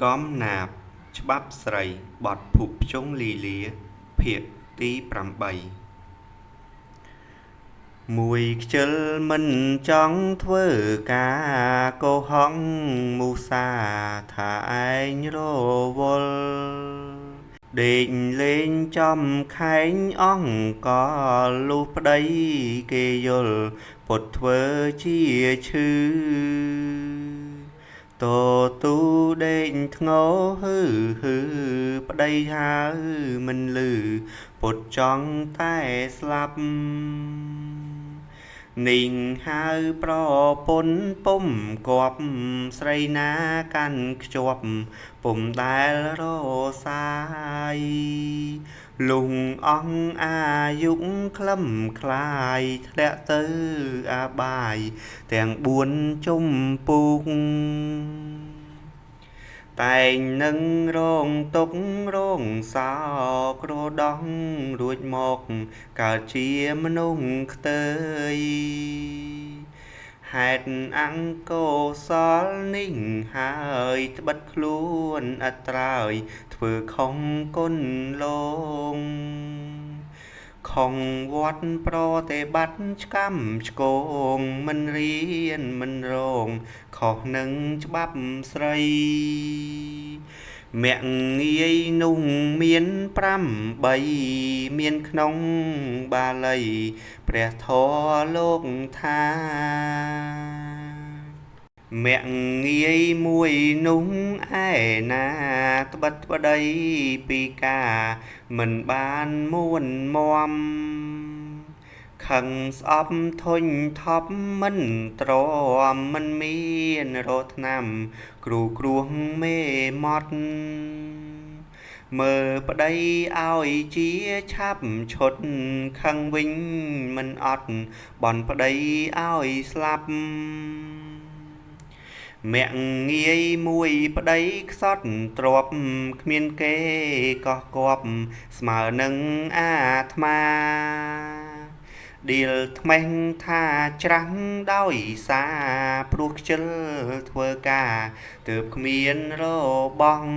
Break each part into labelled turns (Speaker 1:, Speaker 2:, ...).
Speaker 1: កំណាព្យច្បាប់ស្រីបទភុភ្ជង់លីលាភាគទី8មួយខ្ជិលមិនចង់ធ្វើការកុហកមូសាថាឯងរវល់ដេកលេងចំខែងអង្គលុះប្តីគេយល់ពុតធ្វើជាឈឺតទូដេកធ្ងោហឺប្តីហៅមិនឮពុតចង់តែស្លាប់នាងហៅប្រពន្ធពុំគប់ស្រីណាកាន់ខ្ជាប់ពុំដែលរសាយលុងអង្គអាយុខ្លឹមคลายធ្លាក់ទៅអាបាយទាំង4ជំពូកតែងនឹងរងទុករងសោក្រដោះរួចមកកើតជាមនុស្សខ្ទើយហេតុអង្គកុសលនេះហើយត្បិតខ្លួនឥតត្រើយធ្វើខុសគុណលងខំវត្តប្រតិបត្តិឆ្កាំឆ្គងមិនរៀនមិនរងខុសនឹងច្បាប់ស្រីមគ្គងាយនោះមាន8មានក្នុងបាលីព្រះធម៌លោកថាមគ្គងាយមួយនោះឯណាត្បិតប្តីពីការមិនបានមួនមមខឹងស្អប់ធុញថប់មិនទ្រាំមិនមានរកថ្នាំគ្រូគ្រោះមេម៉ត់មើលប្តីឲ្យជាឆាប់ឈុតខឹងវិញមិនអត់បន់ប្តីឲ្យស្លាប់មគ្គងាយមួយប្តីខ្សត់ទ្រពគ្មានគេកោះគប់ស្មើនឹងអាត្មាដៀលថ្មេះថាច្រាំងដោយសារព្រោះខ្ជិលធ្វើការទើបគ្មានរបស់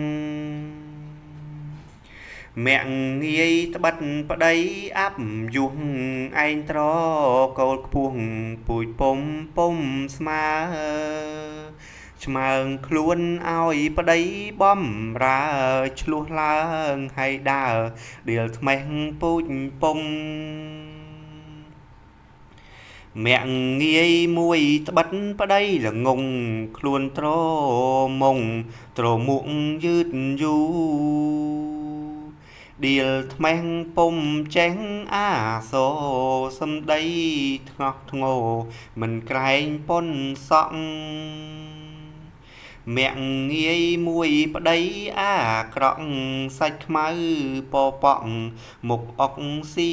Speaker 1: មគ្គងាយត្បិតប្តីអាប់យុះឯងត្រកូលខ្ពស់ពូជពុំស្មើឆ្មើងខ្លួនឲ្យប្តីបំរើឆ្លោះឡើងហើយដើរដៀលថ្មេះពូជពុំមគ្គងាយមួយត្បិតប្តីល្ងងខ្លួនត្រមុងត្រមុខយឺតយូរដៀលថ្មេះពុំចេះអាសូរសំដីថ្ងោះធ្ងោមិនក្រែងប៉ុនសក់មគ្គងាយមួយប្តីអាក្រក់សាច់ខ្មៅពប៉ក់មុខអុកស៊ី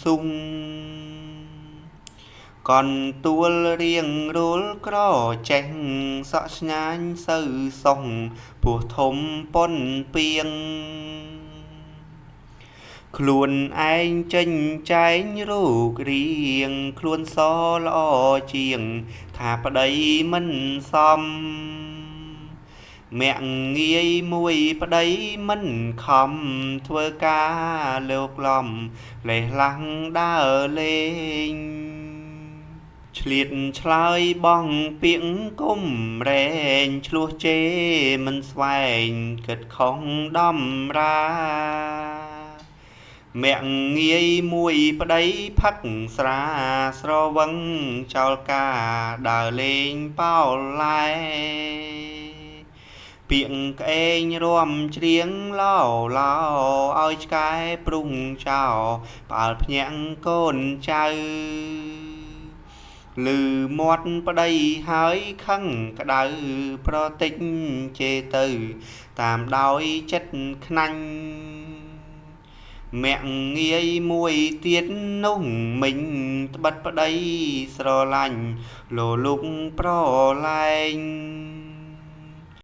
Speaker 1: ស៊ុងកនទួលរៀងរលក្រចេះសក់ស្ញាញ់សូវសុងពោះធំប៉ុនពីងខ្លួនឯងចេញចែងរូបរាងខ្លួនសល្អជាងថាប្តីមិនសមមគ្គងាយមួយប្តីមិនខំធ្វើការលោកលំលេះឡាំងដើរលេងឆ្លៀតឆ្លើយបងពាក្យគុំរែងឆ្លោះជេរមិនស្វែងគិតខុសដំរាមគ្គងាយមួយប្តីផឹកស្រាស្រវឹងចោលការដើរលេងប៉ោលឡែពាក្យក្អេងរាំច្រៀងឡោឲ្យឆ្កែព្រុងចោផ្អើលភ្ញាក់កូនចៅឮមាត់ប្តីហើយខឹងក្តៅប្រតិចជេរទៅតាមដោយចិត្តខ្នាញ់មគ្គងាយមួយទៀតនោះមិញត្បិតប្តីស្រឡាញ់លោលុកប្រឡែង